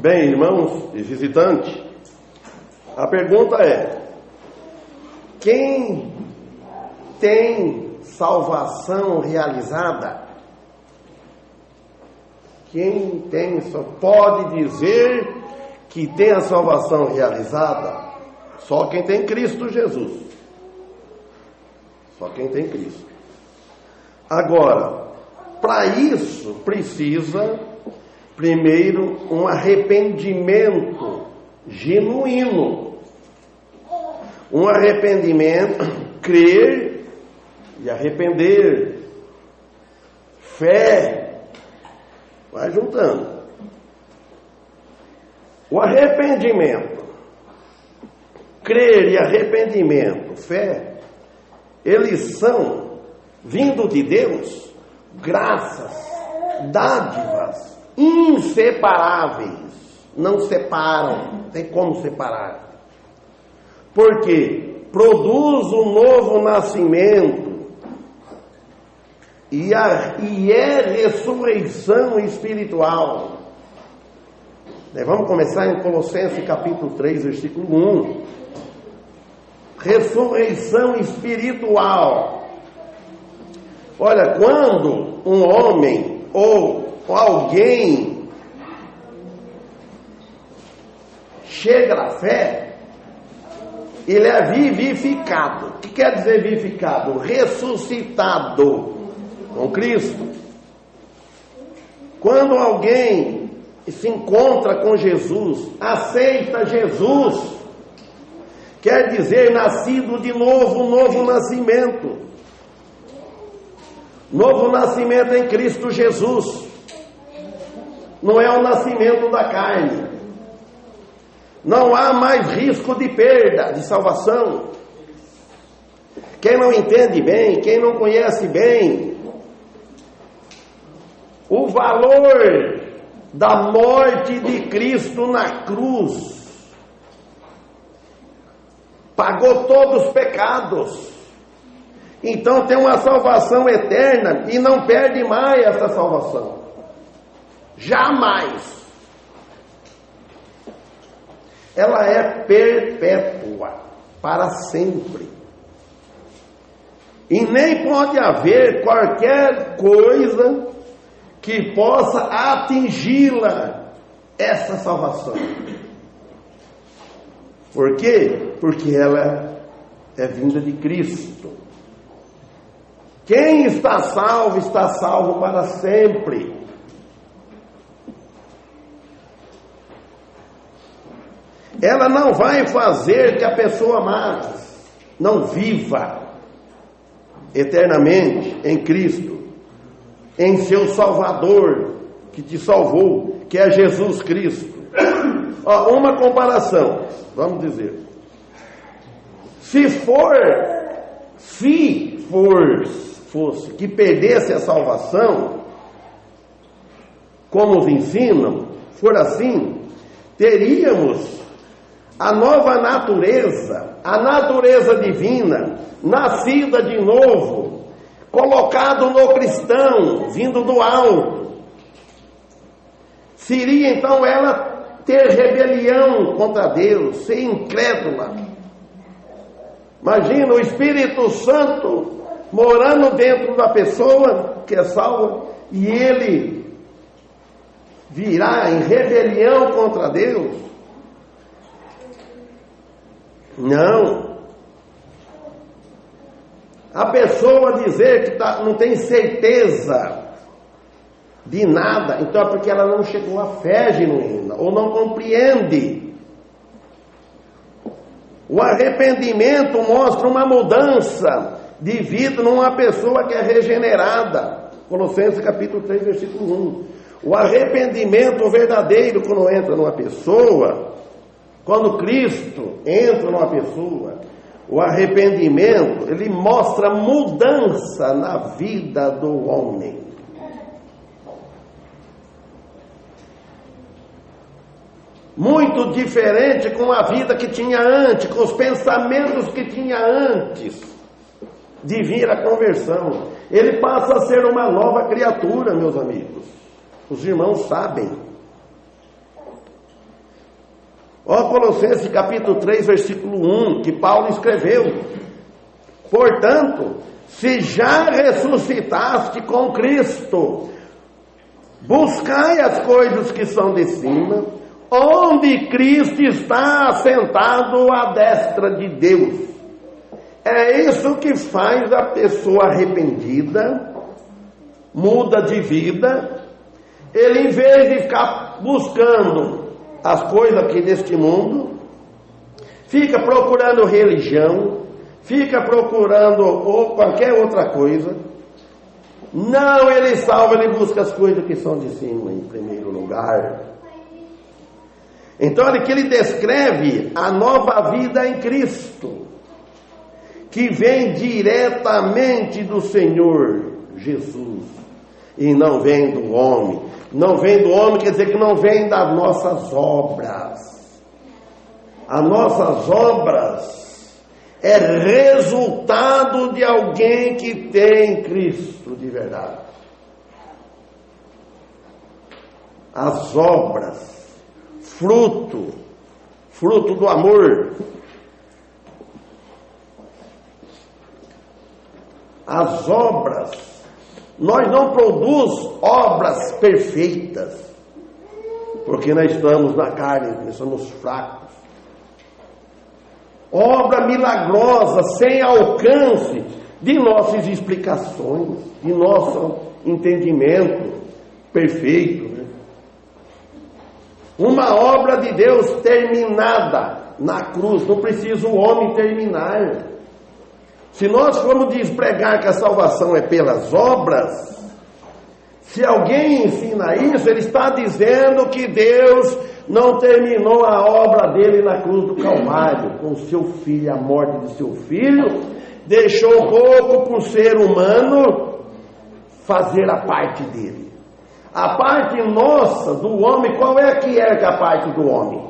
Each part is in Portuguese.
Bem, irmãos e visitantes, a pergunta é: quem tem salvação realizada? Quem tem, só pode dizer que tem a salvação realizada? Só quem tem Cristo Jesus. Só quem tem Cristo. Agora, para isso precisa primeiro um arrependimento genuíno. Um arrependimento, crer e arrepender. Fé. Vai juntando. O arrependimento, crer e arrependimento, fé, eles são, vindo de Deus, graças, dádivas, inseparáveis. Não separam, não tem como separar. Porque produz um novo nascimento e é ressurreição espiritual. Vamos começar em Colossenses capítulo 3, versículo 1. Ressurreição espiritual. Olha, quando um homem ou alguém chega à fé, ele é vivificado. O que quer dizer vivificado? Ressuscitado com Cristo. Quando alguém se encontra com Jesus, aceita Jesus, quer dizer nascido de novo, novo nascimento. Novo nascimento em Cristo Jesus. Não é o nascimento da carne. Não há mais risco de perda, de salvação. Quem não entende bem, quem não conhece bem o valor da morte de Cristo na cruz, pagou todos os pecados, então tem uma salvação eterna e não perde mais essa salvação, jamais. Ela é perpétua, para sempre, e nem pode haver qualquer coisa que possa atingi-la, essa salvação. Por quê? Porque ela é vinda de Cristo. Quem está salvo para sempre. Ela não vai fazer que a pessoa mais não viva eternamente em Cristo, em seu Salvador, que te salvou, que é Jesus Cristo. Uma comparação, vamos dizer. Se fosse que perdesse a salvação, como os ensinam, for assim, teríamos a nova natureza, a natureza divina, nascida de novo, colocado no cristão, vindo do alto. Seria então ela ter rebelião contra Deus, ser incrédula. Imagina o Espírito Santo morando dentro da pessoa que é salva, e ele virá em rebelião contra Deus. Não. A pessoa dizer que não tem certeza de nada, então é porque ela não chegou à fé genuína, ou não compreende. O arrependimento mostra uma mudança de vida numa pessoa que é regenerada. Colossenses capítulo 3, versículo 1. O arrependimento verdadeiro, quando entra numa pessoa, quando Cristo entra numa pessoa, o arrependimento, ele mostra mudança na vida do homem. Muito diferente com a vida que tinha antes, com os pensamentos que tinha antes de vir a conversão. Ele passa a ser uma nova criatura, meus amigos. Os irmãos sabem. Ó, Colossenses capítulo 3, versículo 1, que Paulo escreveu: portanto, se já ressuscitaste com Cristo, buscai as coisas que são de cima, onde Cristo está assentado à destra de Deus. É isso que faz a pessoa arrependida, muda de vida. Ele, em vez de ficar buscando as coisas aqui deste mundo, fica procurando religião, fica procurando ou qualquer outra coisa. Não, ele salva, ele busca as coisas que são de cima em primeiro lugar. Então, aqui ele descreve a nova vida em Cristo, que vem diretamente do Senhor Jesus, e não vem do homem. Não vem do homem quer dizer que não vem das nossas obras. As nossas obras é resultado de alguém que tem Cristo de verdade. As obras, fruto do amor. As obras, nós não produzimos obras perfeitas, porque nós estamos na carne, nós somos fracos. Obra milagrosa, sem alcance de nossas explicações, de nosso entendimento perfeito, né? Uma obra de Deus terminada na cruz, não precisa o homem terminar. Se nós formos pregar que a salvação é pelas obras, se alguém ensina isso, ele está dizendo que Deus não terminou a obra dele na cruz do Calvário, com o seu filho, a morte de seu filho, deixou pouco para o ser humano fazer a parte dele. A parte nossa, do homem, qual é que é a parte do homem?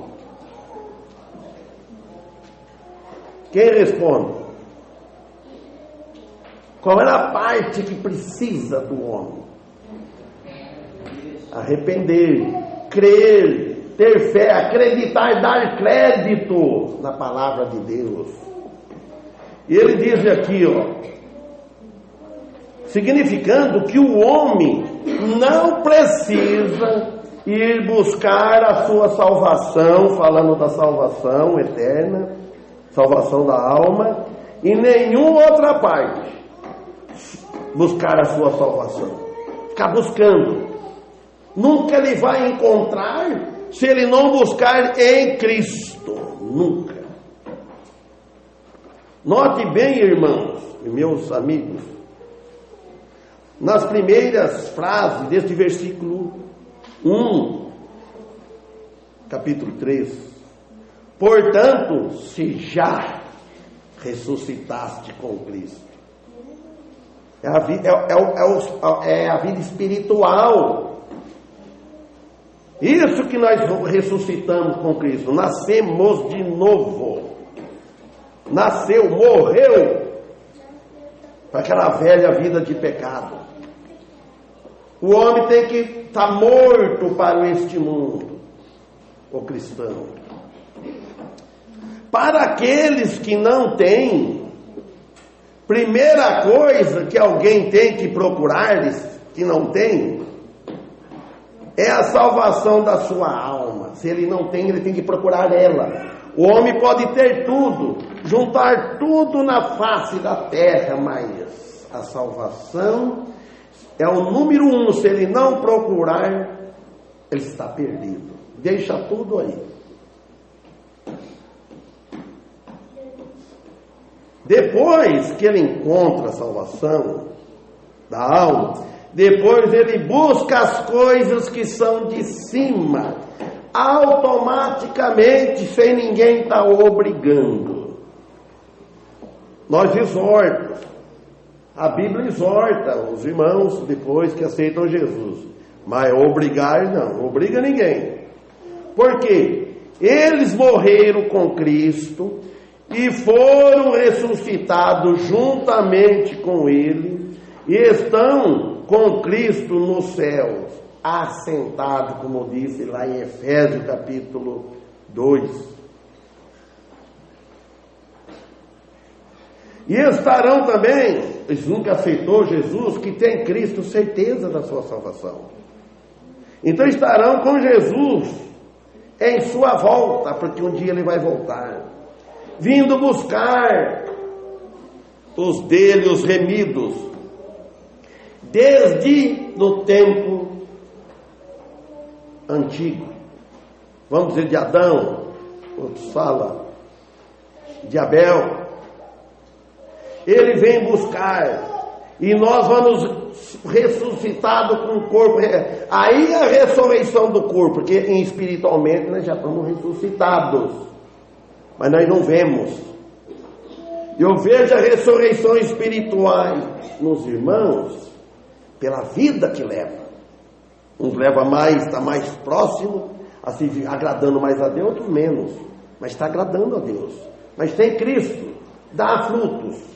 Quem responde? Qual é a parte que precisa do homem? Arrepender, crer, ter fé, acreditar, dar crédito na palavra de Deus. E ele diz aqui, significando que o homem não precisa ir buscar a sua salvação, falando da salvação eterna, salvação da alma, em nenhuma outra parte buscar a sua salvação, ficar buscando. Nunca ele vai encontrar se ele não buscar em Cristo, nunca. Note bem, irmãos e meus amigos, nas primeiras frases deste versículo 1, capítulo 3, portanto, se já ressuscitaste com Cristo. É a vida espiritual. Isso que nós ressuscitamos com Cristo. Nascemos de novo. Nasceu, morreu para aquela velha vida de pecado. O homem tem que estar morto para este mundo, o cristão. Para aqueles que não têm, primeira coisa que alguém tem que procurar, que não tem, é a salvação da sua alma. Se ele não tem, ele tem que procurar ela. O homem pode ter tudo, juntar tudo na face da terra, mas a salvação é o número 1. Se ele não procurar, ele está perdido. Deixa tudo aí. Depois que ele encontra a salvação da alma, depois ele busca as coisas que são de cima, automaticamente, sem ninguém estar obrigando. Nós exortamos, a Bíblia exorta os irmãos depois que aceitam Jesus, mas obrigar não obriga ninguém. Por quê? Eles morreram com Cristo e foram ressuscitados juntamente com Ele, e estão com Cristo nos céus, assentados, como disse lá em Efésios capítulo 2. E estarão também, eles nunca aceitou Jesus, que tem em Cristo certeza da sua salvação. Então estarão com Jesus em sua volta, porque um dia ele vai voltar, vindo buscar os dele, os remidos, desde o tempo antigo. Vamos dizer de Adão, outros falam de Abel. Ele vem buscar, e nós vamos ressuscitados com o corpo. Aí a ressurreição do corpo, porque espiritualmente nós já estamos ressuscitados, mas nós não vemos. Eu vejo a ressurreição espiritual nos irmãos pela vida que leva. Uns leva mais, está mais próximo, assim, agradando mais a Deus, outros menos, mas está agradando a Deus. Mas tem Cristo, dá frutos.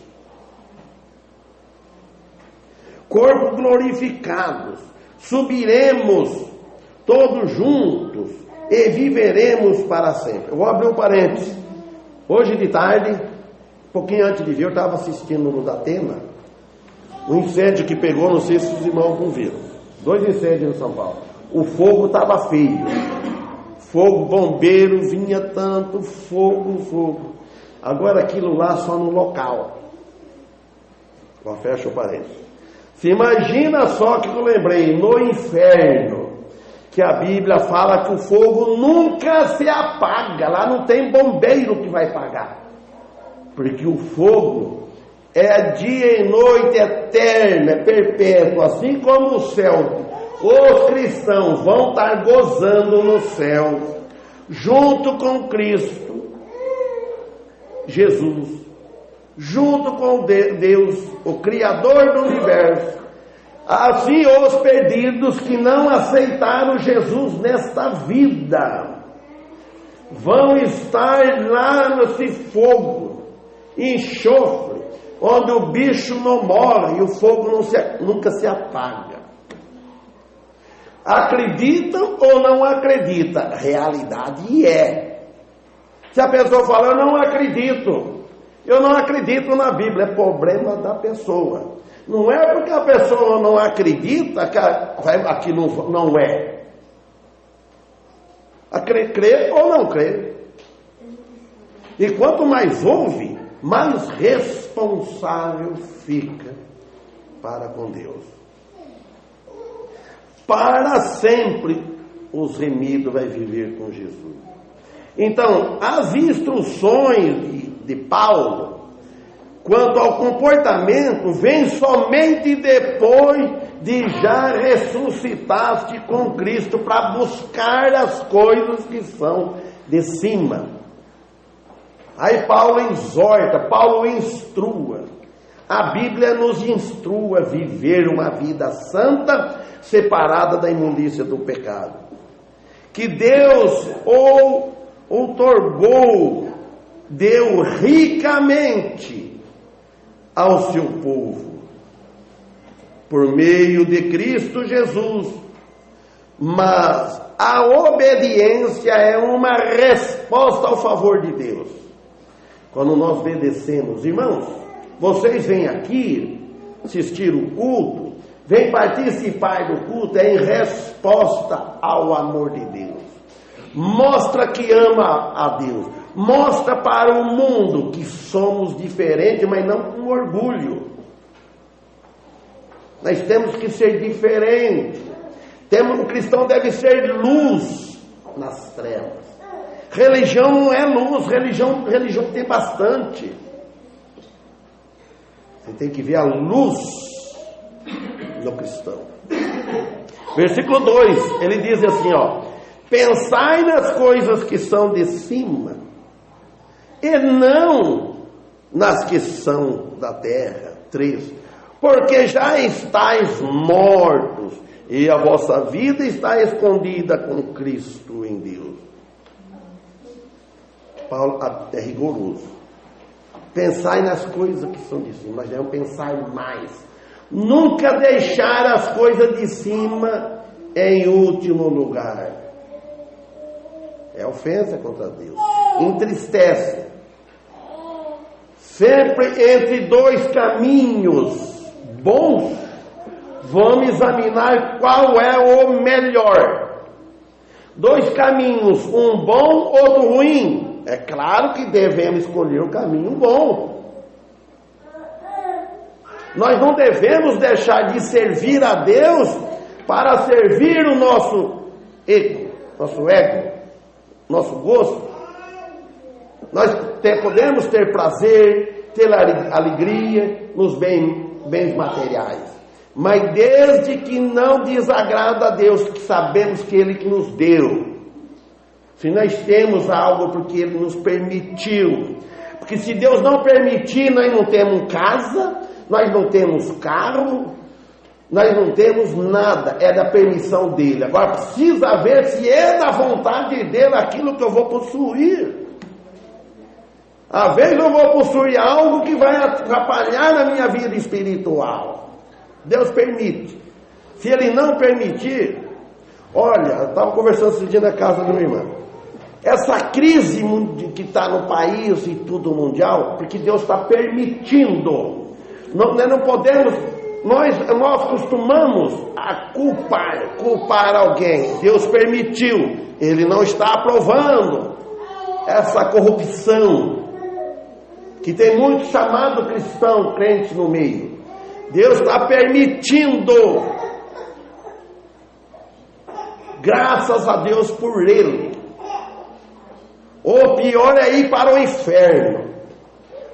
Corpo glorificados, subiremos todos juntos e viveremos para sempre. Eu vou abrir um parênteses. Hoje de tarde, um pouquinho antes de vir, eu estava assistindo no Datena um incêndio que pegou, não sei se os irmãos não viram. 2 incêndios em São Paulo. O fogo estava feio. Fogo, bombeiro, vinha tanto, fogo. Agora aquilo lá só no local. Fecha o parênteses. Se imagina só que eu lembrei, no inferno, que a Bíblia fala que o fogo nunca se apaga, lá não tem bombeiro que vai apagar, porque o fogo é dia e noite eterno, é perpétuo, assim como o céu. Os cristãos vão estar gozando no céu, junto com Cristo, Jesus, junto com Deus, o Criador do universo. Assim os perdidos que não aceitaram Jesus nesta vida vão estar lá nesse fogo, enxofre, onde o bicho não morre e o fogo nunca se apaga. Acreditam ou não acreditam? Realidade é. Se a pessoa fala, eu não acredito na Bíblia, é problema da pessoa. Não é porque a pessoa não acredita que aquilo não é. Crê ou não crê. E quanto mais ouve, mais responsável fica para com Deus. Para sempre os remidos vai viver com Jesus. Então, as instruções de Paulo quanto ao comportamento vem somente depois de já ressuscitaste com Cristo, para buscar as coisas que são de cima. Aí Paulo exorta, Paulo instrua. A Bíblia nos instrua a viver uma vida santa, separada da imundícia do pecado, que Deus outorgou, deu ricamente ao seu povo, por meio de Cristo Jesus. Mas a obediência é uma resposta ao favor de Deus. Quando nós obedecemos, irmãos, vocês vêm aqui assistir o culto, vêm participar do culto, é em resposta ao amor de Deus. Mostra que ama a Deus, mostra para o mundo que somos diferentes, mas não com orgulho. Nós temos que ser diferentes. O cristão deve ser luz nas trevas. Religião não é luz, religião tem bastante. Você tem que ver a luz no cristão. Versículo 2, ele diz assim, pensai nas coisas que são de cima, e não nas que são da terra. 3, porque já estáis mortos, e a vossa vida está escondida com Cristo em Deus. Paulo é rigoroso. Pensai nas coisas que são de cima, mas devemos pensar mais. Nunca deixar as coisas de cima em último lugar. É ofensa contra Deus. Entristece. Sempre entre dois caminhos bons, vamos examinar qual é o melhor. Dois caminhos, um bom, outro ruim. É claro que devemos escolher o caminho bom. Nós não devemos deixar de servir a Deus para servir o nosso ego, nosso gosto. Nós podemos ter prazer, ter alegria nos bens materiais, mas desde que não desagrada a Deus, que sabemos que Ele que nos deu. Se nós temos algo porque Ele nos permitiu, porque se Deus não permitir, nós não temos casa, nós não temos carro, nós não temos nada, é da permissão dele. Agora precisa ver se é da vontade dele aquilo que eu vou possuir. Às vezes eu vou possuir algo que vai atrapalhar na minha vida espiritual. Deus permite. Se Ele não permitir, olha, eu estava conversando esse dia na casa do meu irmão. Essa crise que está no país e tudo mundial, porque Deus está permitindo. Nós não podemos, nós costumamos a culpar alguém. Deus permitiu, Ele não está aprovando essa corrupção. Que tem muito chamado cristão, crente no meio. Deus está permitindo. Graças a Deus por Ele. O pior é ir para o inferno.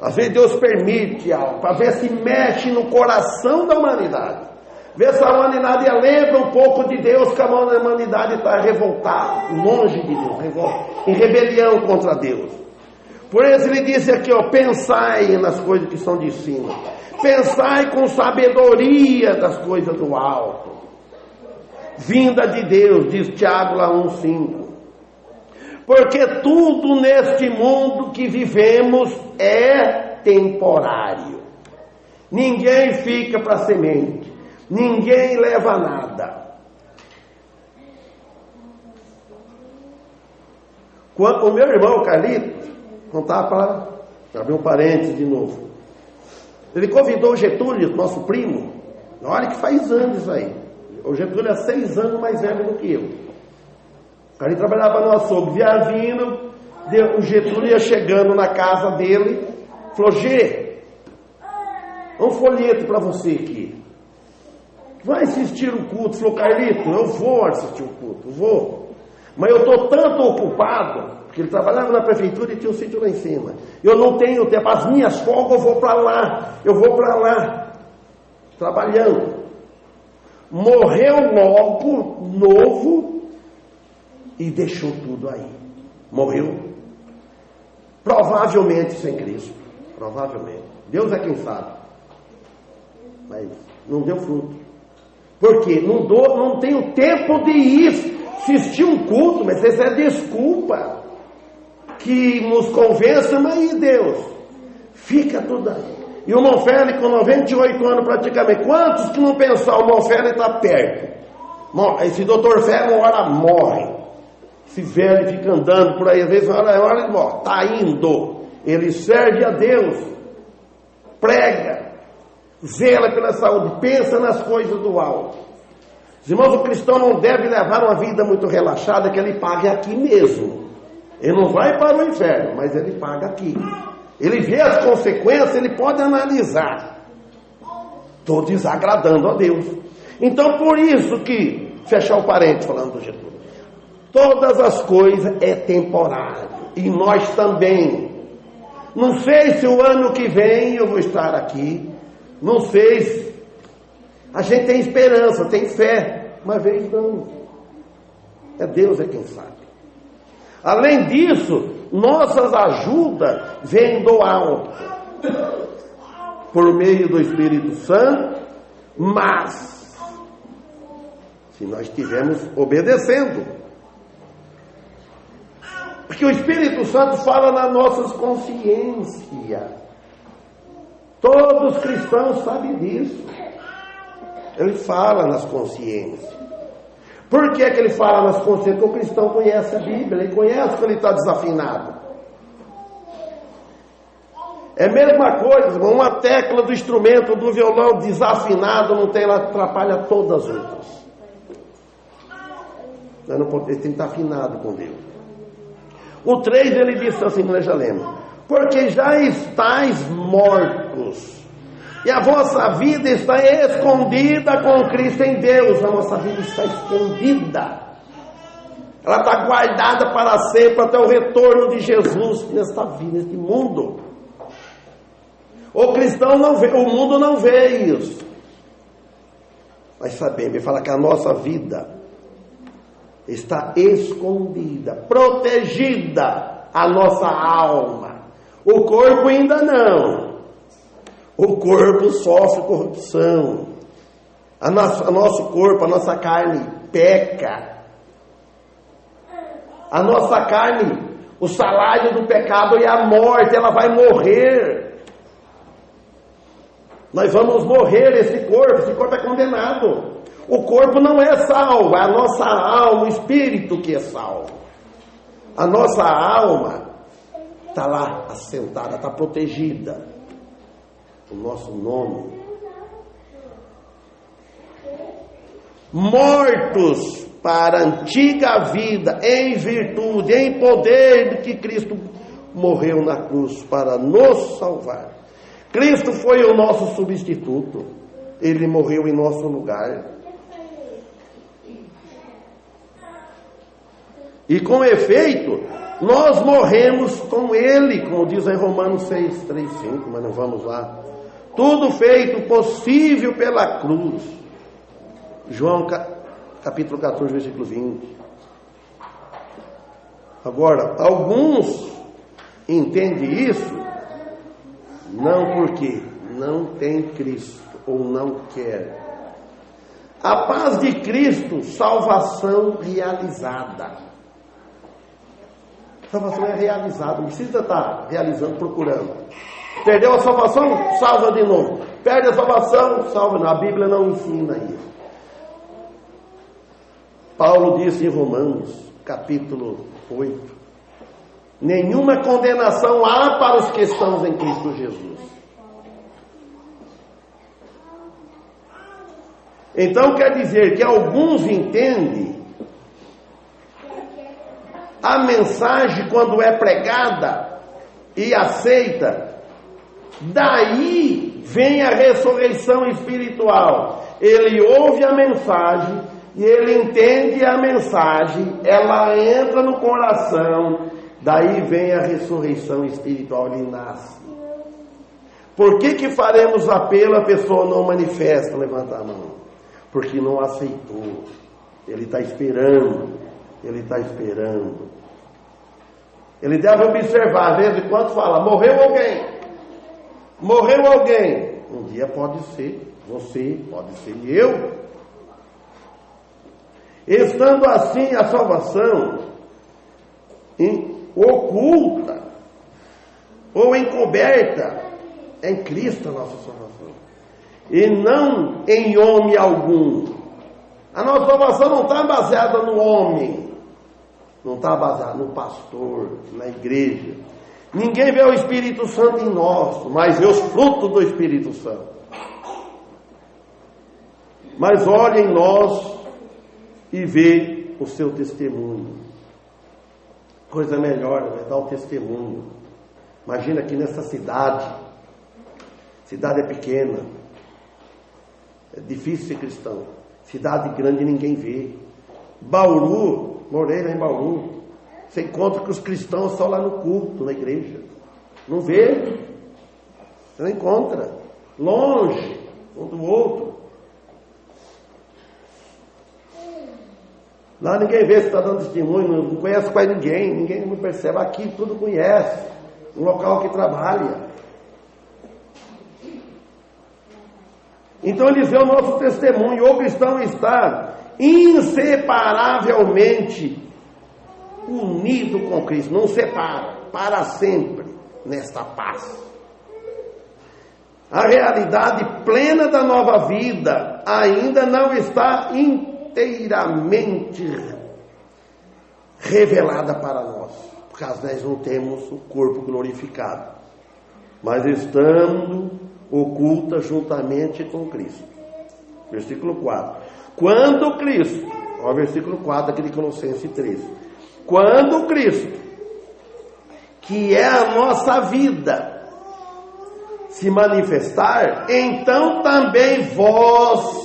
Às vezes Deus permite algo, para ver se mexe no coração da humanidade. Ver se a humanidade lembra um pouco de Deus, que a humanidade está revoltada, longe de Deus, em rebelião contra Deus. Por isso ele disse aqui, ó, pensai nas coisas que são de cima. Pensai com sabedoria das coisas do alto. Vinda de Deus, diz Tiago lá 1,5. Porque tudo neste mundo que vivemos é temporário. Ninguém fica para semente. Ninguém leva nada. Quando o meu irmão Carlito contar para abrir um parênteses de novo. Ele convidou o Getúlio, nosso primo. Olha que faz anos isso aí. O Getúlio é 6 anos mais velho do que eu. O cara trabalhava no açougue. Vindo, o Getúlio ia chegando na casa dele. Falou, Gê, um folheto para você aqui. Vai assistir o culto. Falou, Carlito, eu vou assistir o culto, vou. Mas eu estou tanto ocupado, porque ele trabalhava na prefeitura e tinha um sítio lá em cima. Eu não tenho tempo, as minhas folgas eu vou para lá, trabalhando. Morreu logo, novo, e deixou tudo aí. Morreu, provavelmente sem Cristo, provavelmente. Deus é quem sabe. Mas não deu fruto. Por quê? Não tenho tempo de ir assistir um culto, mas essa é desculpa que nos convença, mas e Deus? Fica tudo aí. E o Monfele com 98 anos praticamente, quantos que não pensam, o Monfele está perto? Esse doutor Fé uma hora morre. Esse velho fica andando por aí, às vezes uma hora ele morre. Está indo. Ele serve a Deus, prega, zela pela saúde, pensa nas coisas do alto. Os irmãos, o cristão não deve levar uma vida muito relaxada, que ele pague aqui mesmo. Ele não vai para o inferno, mas ele paga aqui. Ele vê as consequências, ele pode analisar. Estou desagradando a Deus. Então, por isso que, fechar o parênteses falando do Getúlio, todas as coisas é temporário. E nós também. Não sei se o ano que vem eu vou estar aqui. Não sei se... A gente tem esperança, tem fé, mas vez não. É Deus é quem sabe. Além disso, nossas ajudas vêm do alto, por meio do Espírito Santo, mas se nós estivermos obedecendo, porque o Espírito Santo fala nas nossas consciências. Todos os cristãos sabem disso. Ele fala nas consciências. Por que ele fala nas consciências? Porque o cristão conhece a Bíblia, ele conhece que ele está desafinado. É a mesma coisa, uma tecla do instrumento do violão desafinado não tem, ela atrapalha todas as outras. Ele tem que estar afinado com Deus. O 3 ele disse assim, nós já lemos: porque já estáis mortos, e a vossa vida está escondida com Cristo em Deus. A nossa vida está escondida. Ela está guardada para sempre até o retorno de Jesus nesta vida, neste mundo. O cristão não vê, o mundo não vê isso. Mas sabemos, ele fala que a nossa vida está escondida, protegida, a nossa alma. O corpo ainda não. O corpo sofre corrupção. Nosso corpo, a nossa carne peca. A nossa carne, o salário do pecado é a morte, ela vai morrer. Nós vamos morrer, esse corpo é condenado. O corpo não é salvo, é a nossa alma, o espírito que é salvo. A nossa alma está lá assentada, está protegida. O nosso nome. Mortos para a antiga vida, em virtude, em poder de que Cristo morreu na cruz para nos salvar. Cristo foi o nosso substituto. Ele morreu em nosso lugar. E com efeito, nós morremos com Ele, como diz em Romanos 6, 3, 5, mas não vamos lá. Tudo feito possível pela cruz. João capítulo 14, versículo 20. Agora, alguns entendem isso não porque não tem Cristo ou não quer. A paz de Cristo, salvação realizada. Salvação é realizada, não precisa estar realizando, procurando. Perdeu a salvação? Salva de novo. Perde a salvação? Salva de novo. A Bíblia não ensina isso. Paulo disse em Romanos, capítulo 8: nenhuma condenação há para os que estão em Cristo Jesus. Então quer dizer que alguns entendem a mensagem quando é pregada e aceita, daí vem a ressurreição espiritual. Ele ouve a mensagem e ele entende a mensagem, ela entra no coração, daí vem a ressurreição espiritual, ele nasce. Por que faremos apelo, a pessoa não manifesta? Levanta a mão. Porque não aceitou. Ele está esperando. Ele está esperando. Ele deve observar, às vezes, quando fala, morreu alguém. Morreu alguém. Um dia pode ser você, pode ser eu. Estando assim, a salvação oculta ou encoberta em Cristo, a nossa salvação, e não em homem algum. A nossa salvação não está baseada no homem, não está baseada no pastor, na igreja. Ninguém vê o Espírito Santo em nós, mas vê os frutos do Espírito Santo. Mas olha em nós e vê o seu testemunho. Coisa melhor, né? Dar o testemunho. Imagina aqui nessa cidade é pequena, é difícil ser cristão. Cidade grande ninguém vê. Bauru, morei lá em Bauru, você encontra que os cristãos estão lá no culto, na igreja. Não vê, você não encontra. Longe um do outro. Lá ninguém vê se está dando testemunho, não conhece quase ninguém não percebe. Aqui tudo conhece, um local que trabalha. Então eles vê o nosso testemunho. O cristão está inseparavelmente unido com Cristo, não separa, para sempre nesta paz. A realidade plena da nova vida ainda não está inteiramente revelada para nós, porque nós não temos o corpo glorificado. mas estando oculta juntamente com Cristo. Versículo 4. Quando Cristo, ó, versículo 4 aqui de Colossenses 3. Quando Cristo, que é a nossa vida, se manifestar, então também vos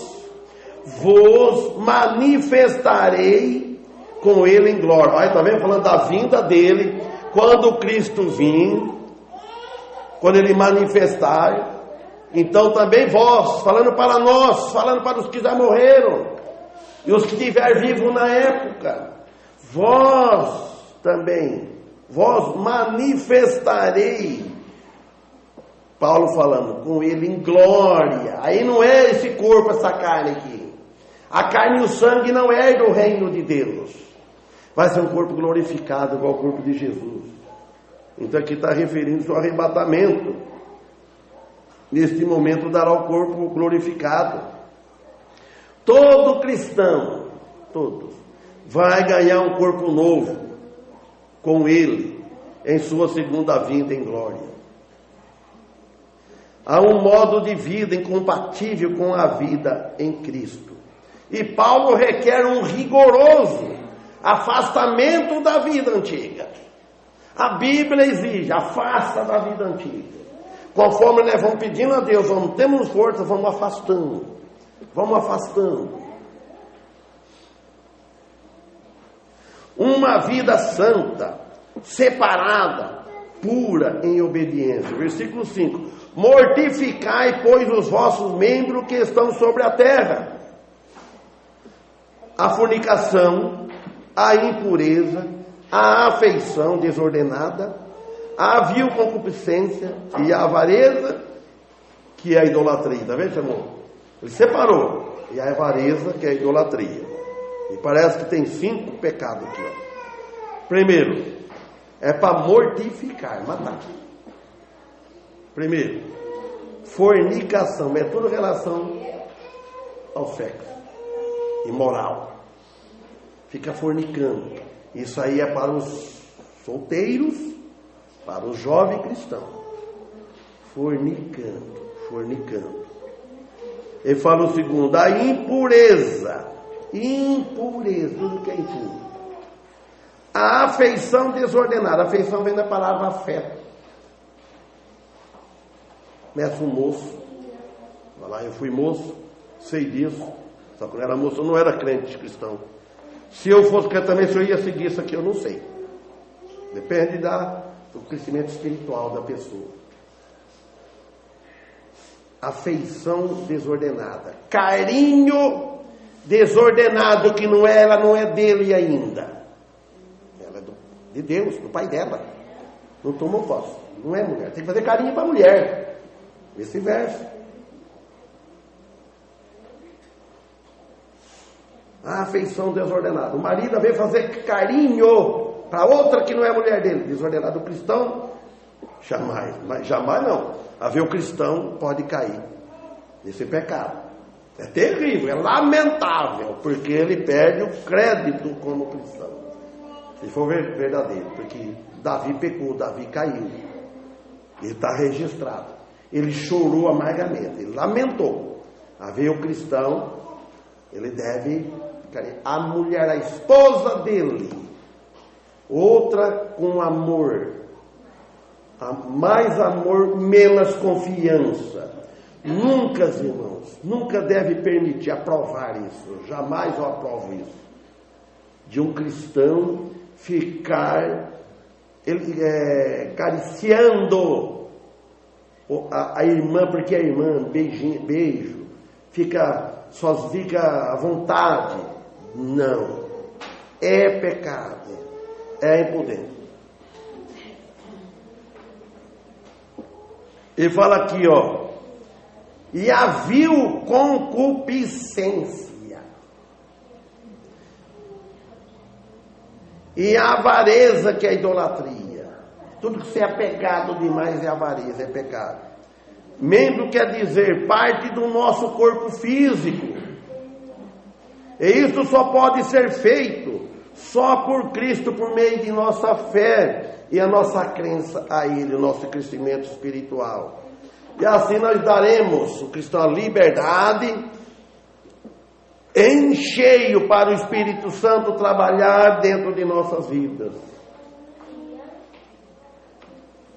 manifestarei com Ele em glória. Olha, está vendo? Falando da vinda dele, quando Cristo vir, quando Ele manifestar, então também vós, falando para nós, falando para os que já morreram, e os que estiver vivos na época, vós também, vós manifestarei, Paulo falando, com Ele em glória. Aí não é esse corpo, essa carne aqui. A carne e o sangue não é do reino de Deus. Vai ser um corpo glorificado, igual ao corpo de Jesus. Então aqui está referindo-se ao arrebatamento. Neste momento dará o corpo glorificado. Todo cristão, todo, vai ganhar um corpo novo com Ele em sua segunda vinda em glória. Há um modo de vida incompatível com a vida em Cristo. E Paulo requer um rigoroso afastamento da vida antiga. A Bíblia exige, afasta da vida antiga. Conforme nós vamos pedindo a Deus, vamos tendo força, vamos afastando. Vamos afastando. Uma vida santa, separada, pura em obediência. Versículo 5. Mortificai, pois, os vossos membros que estão sobre a terra: a fornicação, a impureza, a afeição desordenada, a vil concupiscência e a avareza, que é a idolatria. Está vendo, amor? Ele separou. E a avareza, que é a idolatria. E parece que tem 5 pecados aqui, ó. Primeiro, é para mortificar, matar. Primeiro, fornicação, é tudo relação ao sexo, imoral. Fica fornicando. Isso aí é para os solteiros, para o jovem cristão. Fornicando. Ele fala o segundo, a impureza, tudo que é impuro. A afeição desordenada, a afeição vem da palavra afeto. Começa um moço, vai lá, eu fui moço, sei disso, só que quando era moço eu não era crente cristão. Se eu fosse crente também, se eu ia seguir isso aqui, eu não sei. Depende do crescimento espiritual da pessoa. Afeição desordenada, carinho desordenado, que ela não é dele ainda. Ela é de Deus, do pai dela. Não tomou posse, não é mulher. Tem que fazer carinho para a mulher. Vice-versa. A afeição desordenada. O marido veio fazer carinho para outra que não é mulher dele. Desordenado. O cristão, jamais. Mas jamais não. O cristão pode cair nesse pecado. É terrível, é lamentável, porque ele perde o crédito como cristão. Se for verdadeiro. Porque Davi pecou, Davi caiu. Ele está registrado. Ele chorou amargamente, ele lamentou. O cristão, ele deve, a mulher, a esposa dele, outra com amor, mais amor, menos confiança. Nunca, irmãos, nunca deve permitir aprovar isso. Jamais eu aprovo isso. De um cristão ficar cariciando a irmã, porque a irmã, beijo, só fica à vontade. Não. É pecado. É impudente. Ele fala aqui, ó. E a vil concupiscência. E a avareza, que é a idolatria. Tudo que você é apegado demais é avareza, é pecado. Membro quer dizer parte do nosso corpo físico. E isso só pode ser feito só por Cristo, por meio de nossa fé e a nossa crença a Ele, o nosso crescimento espiritual. E assim nós daremos o cristão a liberdade em cheio para o Espírito Santo trabalhar dentro de nossas vidas,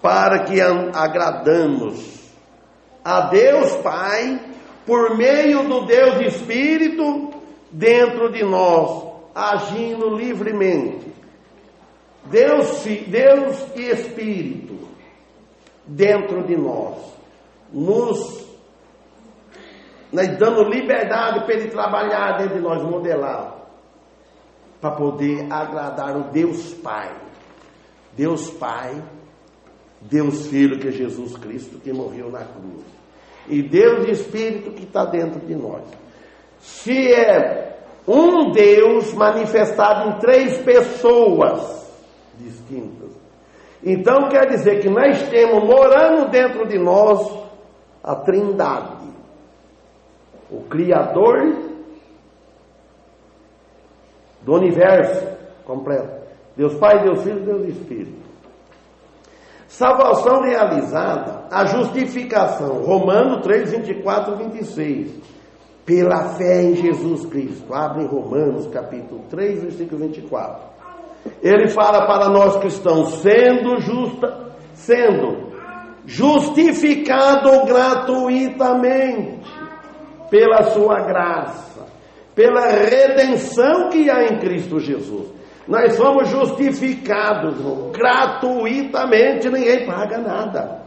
para que agradamos a Deus Pai por meio do Deus Espírito dentro de nós, agindo livremente. Deus e Espírito dentro de nós, nos dando liberdade para Ele trabalhar dentro de nós, modelar, para poder agradar o Deus Pai. Deus Pai, Deus Filho, que é Jesus Cristo, que morreu na cruz. E Deus Espírito que está dentro de nós. Se é um Deus manifestado em 3 pessoas distintas, então quer dizer que nós temos morando dentro de nós a Trindade. O Criador do universo completo. Deus Pai, Deus Filho, Deus Espírito. Salvação realizada, a justificação. Romanos 3, 24 e 26. Pela fé em Jesus Cristo. Abre Romanos capítulo 3, versículo 24. Ele fala para nós cristãos, sendo justificado gratuitamente pela sua graça, pela redenção que há em Cristo Jesus. Nós somos justificados gratuitamente, ninguém paga nada.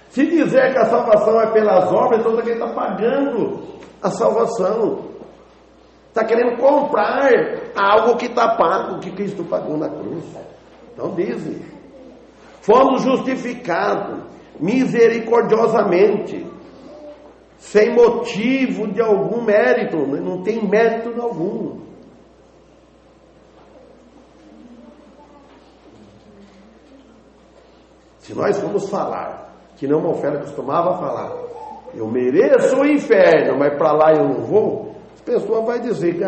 Se dizer que a salvação é pelas obras, então quem está pagando a salvação está querendo comprar algo que está pago, que Cristo pagou na cruz. Então dizem, fomos justificados misericordiosamente, sem motivo de algum mérito, não tem mérito algum. Se nós formos falar, que não uma oferta costumava falar, eu mereço o inferno, mas para lá eu não vou, as pessoas vão dizer que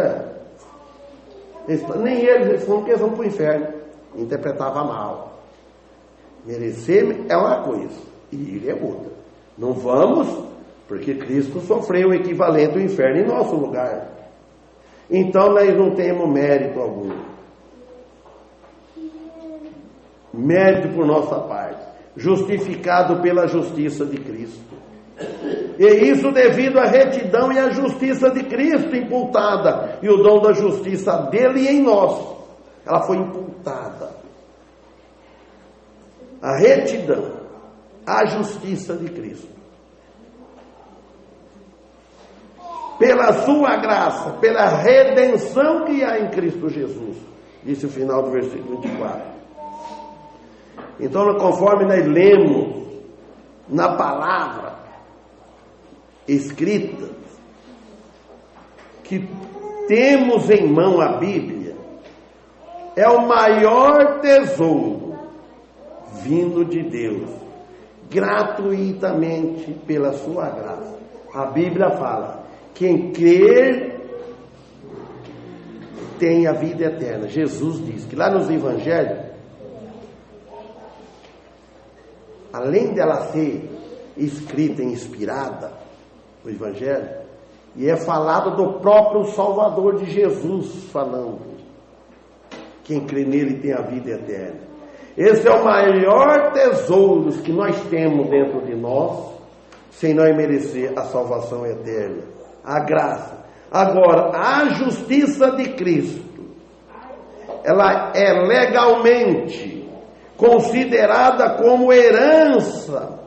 nem eles falam que eles vão para o inferno. Interpretava mal. Merecer é uma coisa e ir é outra. Não vamos, porque Cristo sofreu o equivalente do inferno em nosso lugar. Então nós não temos mérito algum. Mérito por nossa parte. Justificado pela justiça de Cristo. E isso devido à retidão e à justiça de Cristo imputada. E o dom da justiça dele em nós. Ela foi imputada. A retidão, a justiça de Cristo. Pela sua graça, pela redenção que há em Cristo Jesus. Disse o final do versículo 24. Então, conforme nós lemos na palavra escrita, que temos em mão a Bíblia, é o maior tesouro vindo de Deus, gratuitamente pela sua graça. A Bíblia fala, quem crer tem a vida eterna. Jesus diz que lá nos evangelhos, além dela ser escrita e inspirada, o Evangelho, e é falado do próprio Salvador de Jesus falando. Quem crê nele tem a vida eterna. Esse é o maior tesouro que nós temos dentro de nós, sem nós merecer a salvação eterna, a graça. Agora, a justiça de Cristo, ela é legalmente considerada como herança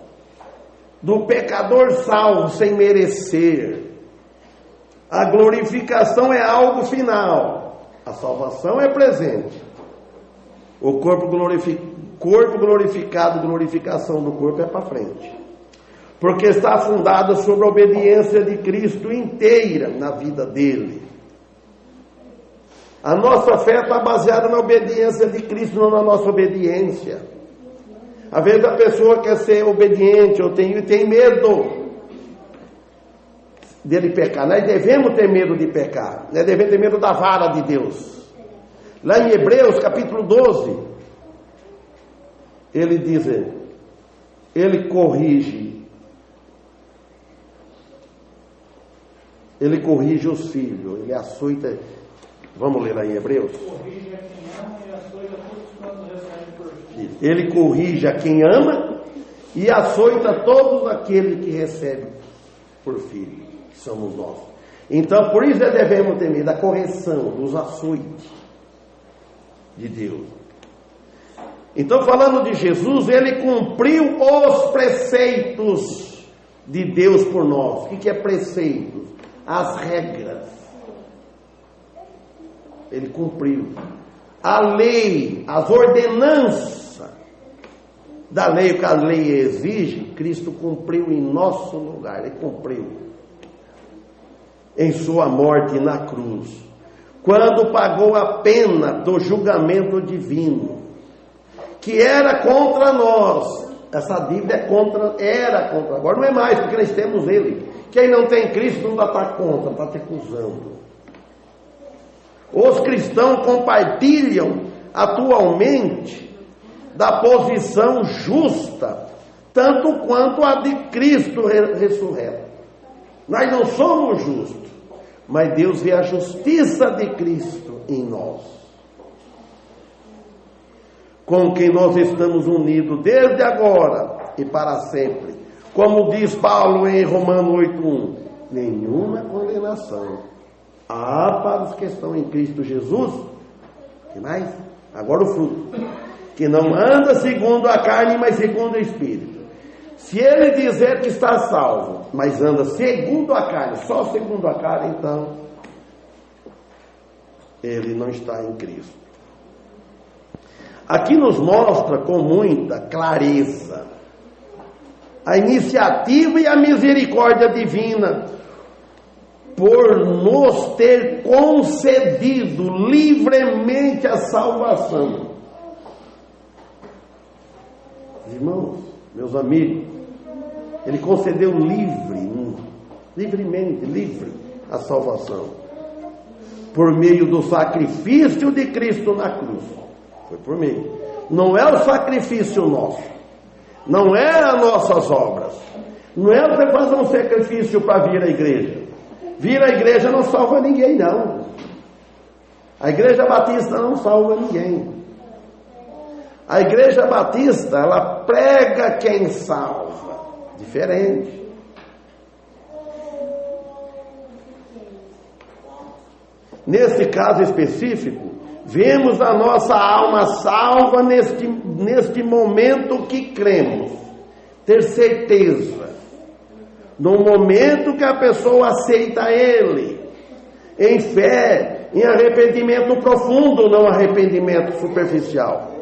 do pecador salvo sem merecer. A glorificação é algo final, a salvação é presente. O corpo glorificado, glorificação do corpo é para frente, porque está fundado sobre a obediência de Cristo inteira na vida dele. A nossa fé está baseada na obediência de Cristo, não na nossa obediência. Às vezes a pessoa quer ser obediente, tem medo dele pecar. Nós devemos ter medo de pecar, nós devemos ter medo da vara de Deus. Lá em Hebreus capítulo 12, ele diz, ele corrige os filhos, ele açoita. Vamos ler lá em Hebreus? Corrige a quem ama e açoita todos quantos recebem por filho. Ele corrige a quem ama e açoita todos aqueles que recebem por filho, que somos nós. Então, por isso devemos temer da correção, dos açoites de Deus. Então, falando de Jesus, ele cumpriu os preceitos de Deus por nós. O que é preceitos? As regras. Ele cumpriu. A lei, as ordenanças da lei, o que a lei exige, Cristo cumpriu em nosso lugar. Ele cumpriu em sua morte na cruz, quando pagou a pena do julgamento divino, que era contra nós. Essa dívida era contra, agora não é mais, porque nós temos ele. Quem não tem Cristo não está contra, está te acusando. Os cristãos compartilham atualmente da posição justa, tanto quanto a de Cristo ressurreto. Nós não somos justos, mas Deus vê a justiça de Cristo em nós, com quem nós estamos unidos desde agora e para sempre. Como diz Paulo em Romanos 8:1, nenhuma condenação há para os que estão em Cristo Jesus. Que mais? Agora o fruto, que não anda segundo a carne, mas segundo o Espírito. Se ele dizer que está salvo, mas anda segundo a carne, só segundo a carne, então ele não está em Cristo. Aqui nos mostra com muita clareza a iniciativa e a misericórdia divina por nos ter concedido livremente a salvação. Irmãos, meus amigos, ele concedeu livre a salvação por meio do sacrifício de Cristo na cruz. Foi por meio. Não é o sacrifício nosso, não é as nossas obras, não é você fazer um sacrifício para vir à igreja. Vir à igreja não salva ninguém, não. A igreja batista não salva ninguém. A igreja batista, ela prega quem salva. Diferente. Nesse caso específico, vemos a nossa alma salva neste momento que cremos. Ter certeza. No momento que a pessoa aceita Ele, em fé, em arrependimento profundo, não arrependimento superficial.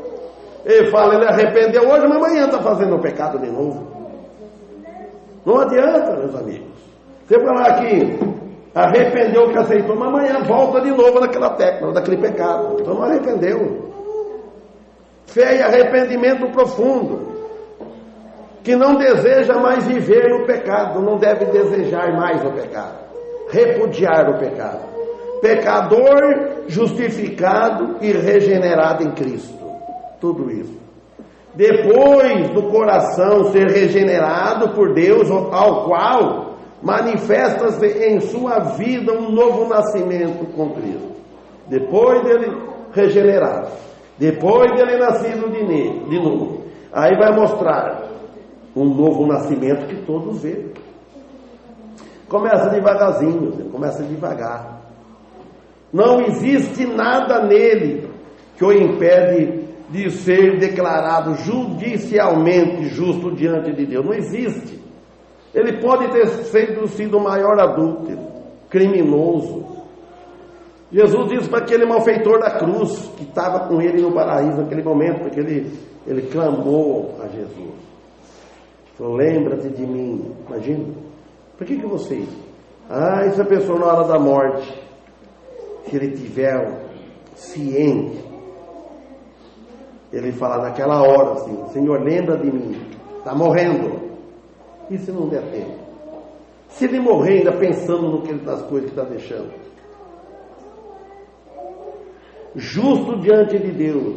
Ele fala, ele arrependeu hoje, mas amanhã está fazendo o pecado de novo. Não adianta, meus amigos. Você falar aqui, arrependeu que aceitou, mas amanhã volta de novo naquela técnica, daquele pecado. Então não arrependeu. Fé e arrependimento profundo, que não deseja mais viver no pecado, não deve desejar mais o pecado, repudiar o pecado. Pecador justificado e regenerado em Cristo. Tudo isso. Depois do coração ser regenerado por Deus, ao qual manifesta-se em sua vida um novo nascimento com Cristo. Depois dele regenerado, depois dele nascido de novo, aí vai mostrar um novo nascimento que todos vêem. Começa devagarzinho, começa devagar. Não existe nada nele que o impede de ser declarado judicialmente justo diante de Deus. Não existe. Ele pode ter sido o maior adúltero, criminoso. Jesus disse para aquele malfeitor da cruz, que estava com ele no paraíso naquele momento, porque ele clamou a Jesus. Falou, lembra-te de mim. Imagina. Por que você? Essa pessoa na hora da morte, se ele tiver ciente, ele fala naquela hora assim, Senhor, lembra de mim. Está morrendo. E se não der tempo? Se ele morrer ainda pensando nas coisas que está deixando? justo diante de Deus,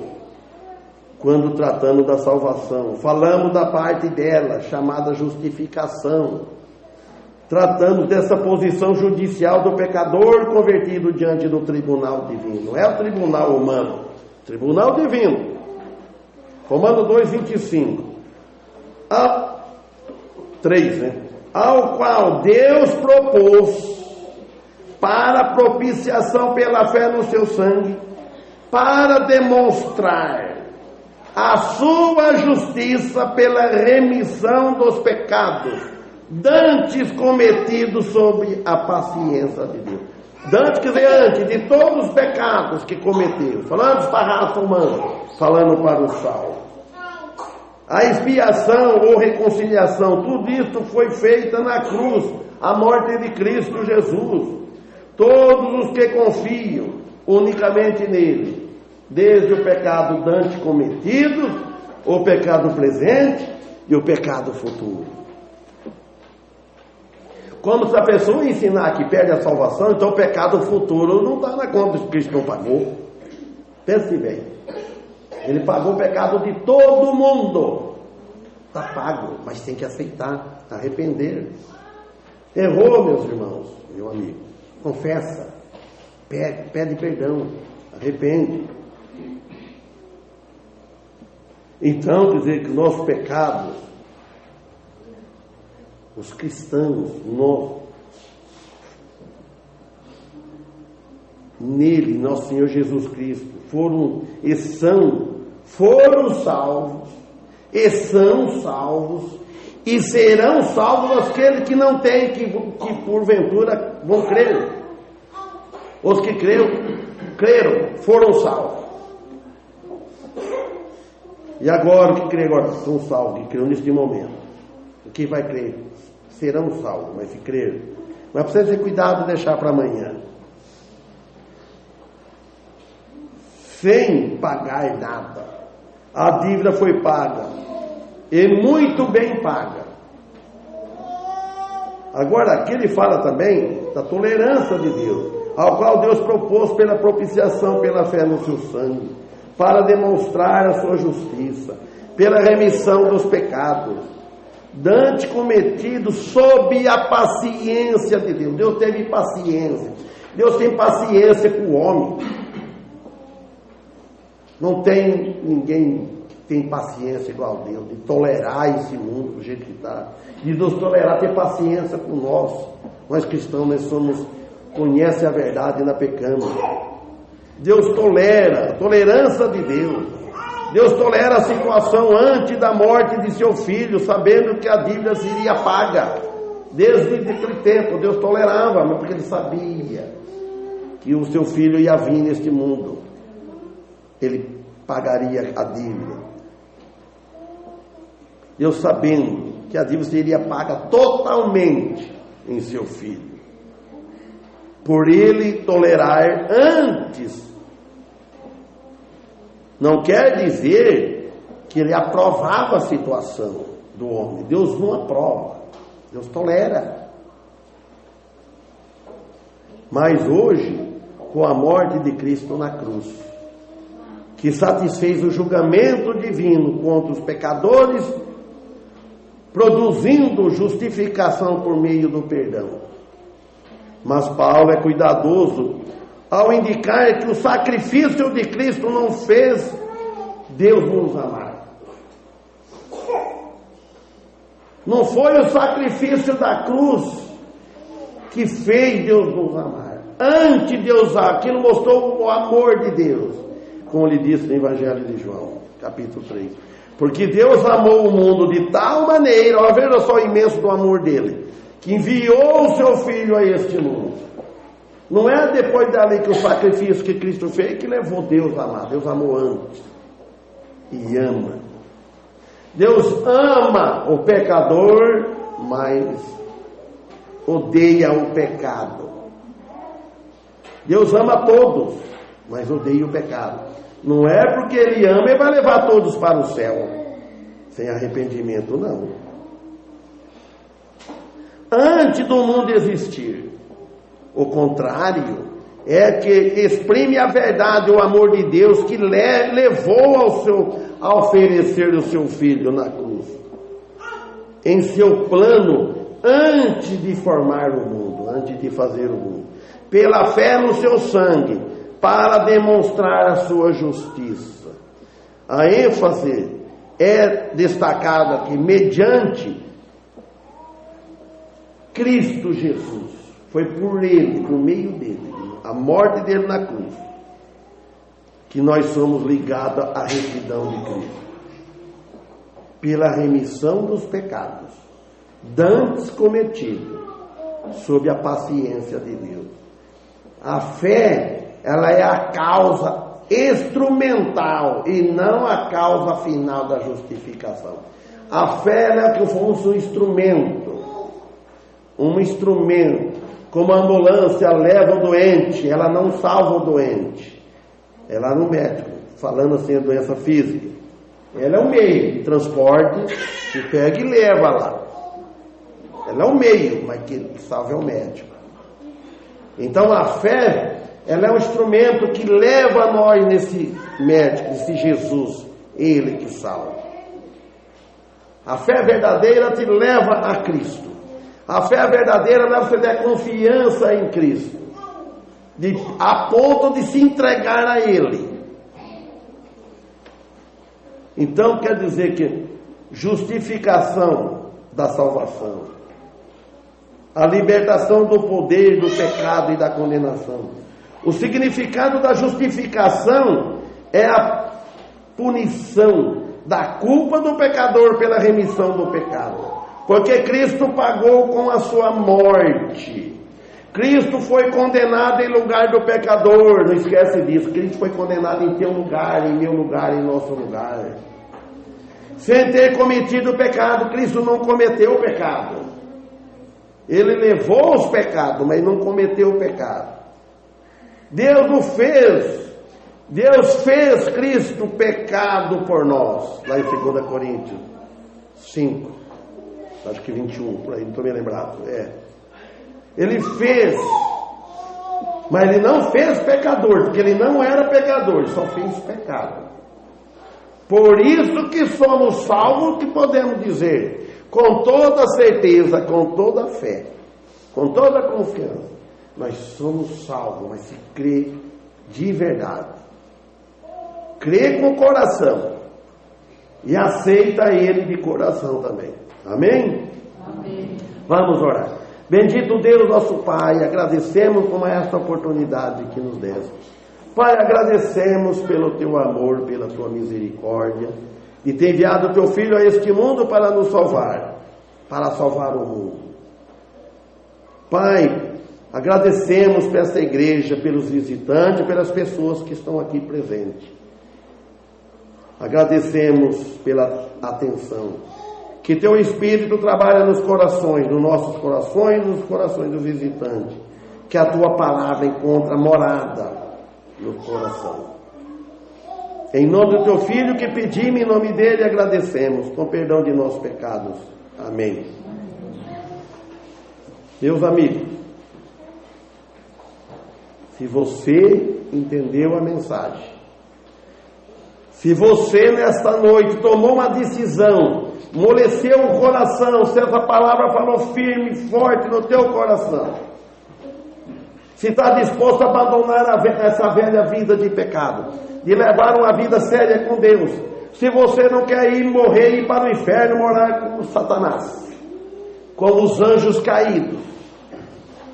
quando tratando da salvação. Falamos da parte dela, chamada justificação. Tratamos dessa posição judicial do pecador convertido diante do tribunal divino. Não é o tribunal humano, tribunal divino. Romano 2,25. 3, né? Ao qual Deus propôs para propiciação pela fé no seu sangue, para demonstrar a sua justiça pela remissão dos pecados dantes cometidos sob a paciência de Deus. Dantes quer dizer antes de todos os pecados que cometeu, falando para a raça humana, falando para o salvo. A expiação ou reconciliação, tudo isso foi feita na cruz, a morte de Cristo Jesus. Todos os que confiam unicamente nele, desde o pecado dante cometido, o pecado presente e o pecado futuro. Como se a pessoa ensinar que perde a salvação, então o pecado futuro não está na conta que Cristo não pagou. Pense bem. Ele pagou o pecado de todo mundo. Está pago, mas tem que aceitar, arrepender. Errou, meus irmãos, meu amigo. Confessa. Pede perdão. Arrepende. Então, quer dizer que nossos pecados, os cristãos, nós, nele, nosso Senhor Jesus Cristo, foram salvos, e são salvos, e serão salvos aqueles que não têm, que porventura vão crer. Os que creram, foram salvos. E agora, o que crê agora? São salvos, que creram neste momento. O que vai crer? Serão salvos, mas se crer. Mas precisa ter cuidado de deixar para amanhã. Sem pagar nada. A dívida foi paga. E muito bem paga. Agora, aqui ele fala também da tolerância de Deus, ao qual Deus propôs pela propiciação, pela fé no seu sangue, para demonstrar a sua justiça, pela remissão dos pecados, dante cometido sob a paciência de Deus. Deus teve paciência. Deus tem paciência com o homem. Não tem ninguém que tem paciência igual a Deus, de tolerar esse mundo do jeito que está, de nos tolerar, ter paciência com nós. Nós cristãos, conhece a verdade e não pecamos. Deus tolera, a tolerância de Deus. Deus tolera a situação antes da morte de seu filho, sabendo que a dívida seria paga. Desde aquele tempo, Deus tolerava, mas porque ele sabia que o seu filho ia vir neste mundo. Ele pagaria a dívida. Deus sabendo que a dívida seria paga totalmente em seu filho. Por ele tolerar antes, não quer dizer que ele aprovava a situação do homem. Deus não aprova, Deus tolera. Mas hoje, com a morte de Cristo na cruz, que satisfez o julgamento divino contra os pecadores, produzindo justificação por meio do perdão. Mas Paulo é cuidadoso ao indicar que o sacrifício de Cristo não fez Deus nos amar. Não foi o sacrifício da cruz que fez Deus nos amar. Antes de usar, aquilo mostrou o amor de Deus, como ele disse no Evangelho de João, capítulo 3. Porque Deus amou o mundo de tal maneira, ó, veja só o imenso do amor dele, que enviou o seu Filho a este mundo. Não é depois dali que o sacrifício que Cristo fez que levou Deus a amar. Deus amou antes e ama. Deus ama o pecador, mas odeia o pecado. Deus ama todos, mas odeia o pecado. Não é porque ele ama e vai levar todos para o céu sem arrependimento, não. Antes do mundo existir, o contrário, é que exprime a verdade, o amor de Deus que levou a oferecer o seu filho na cruz, em seu plano, antes de formar o mundo, antes de fazer o mundo, pela fé no seu sangue, para demonstrar a sua justiça. A ênfase é destacada aqui, mediante Cristo Jesus. Foi por Ele, por meio dele, a morte dele na cruz, que nós somos ligados à retidão de Cristo, pela remissão dos pecados dantes cometidos, sob a paciência de Deus. A fé, ela é a causa instrumental e não a causa final da justificação. A fé é que fosse um instrumento, como a ambulância leva o doente, ela não salva o doente. Ela no médico, falando assim, a doença física, ela é o meio de transporte que pega e leva lá. Ela é o meio, mas quem salva é o médico. Então a fé, ela é um instrumento que leva nós nesse médico, nesse Jesus, Ele que salva. A fé verdadeira te leva a Cristo. A fé verdadeira leva você a ter confiança em Cristo, a ponto de se entregar a Ele. Então quer dizer que justificação da salvação, a libertação do poder, do pecado e da condenação. O significado da justificação é a punição da culpa do pecador pela remissão do pecado. Porque Cristo pagou com a sua morte. Cristo foi condenado em lugar do pecador. Não esquece disso. Cristo foi condenado em teu lugar, em meu lugar, em nosso lugar. Sem ter cometido o pecado, Cristo não cometeu o pecado. Ele levou os pecados, mas não cometeu o pecado. Deus o fez. Deus fez Cristo pecado por nós. Lá em 2 Coríntios 5. Acho que 21, por aí, não estou me lembrado. Ele fez, mas ele não fez pecador, porque ele não era pecador, ele só fez pecado. Por isso que somos salvos, que podemos dizer, com toda certeza, com toda fé, com toda confiança, nós somos salvos, mas se crê de verdade, crê com o coração e aceita Ele de coração também. Amém? Amém. Vamos orar. Bendito Deus, nosso Pai, agradecemos por esta oportunidade que nos deste. Pai, agradecemos pelo Teu amor, pela Tua misericórdia, de ter enviado o Teu Filho a este mundo para nos salvar, para salvar o mundo. Pai, agradecemos por esta igreja, pelos visitantes, pelas pessoas que estão aqui presentes. Agradecemos pela atenção. Que Teu Espírito trabalha nos corações, nos nossos corações, nos corações dos visitantes. Que a Tua palavra encontre morada no coração. Em nome do Teu Filho que pedimos, em nome dEle agradecemos, com perdão de nossos pecados. Amém. Meus amigos, se você entendeu a mensagem, se você nesta noite tomou uma decisão, amoleceu o coração, se essa palavra falou firme e forte no teu coração, se está disposto a abandonar essa velha vida de pecado, de levar uma vida séria com Deus, se você não quer ir morrer e ir para o inferno, morar com Satanás, com os anjos caídos,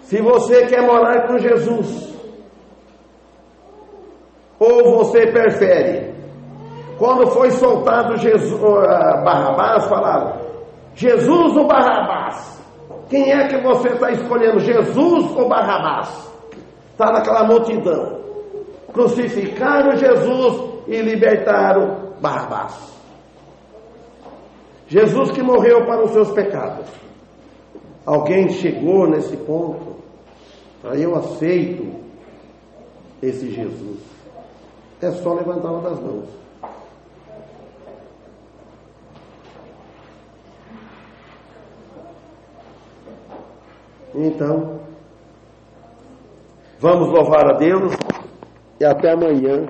se você quer morar com Jesus, ou você prefere, quando foi soltado Barrabás, falaram, Jesus ou Barrabás? Quem é que você está escolhendo, Jesus ou Barrabás? Está naquela multidão. Crucificaram Jesus e libertaram Barrabás. Jesus que morreu para os seus pecados. Alguém chegou nesse ponto? Eu aceito esse Jesus. É só levantar uma das mãos. Então, Vamos louvar a Deus e até amanhã.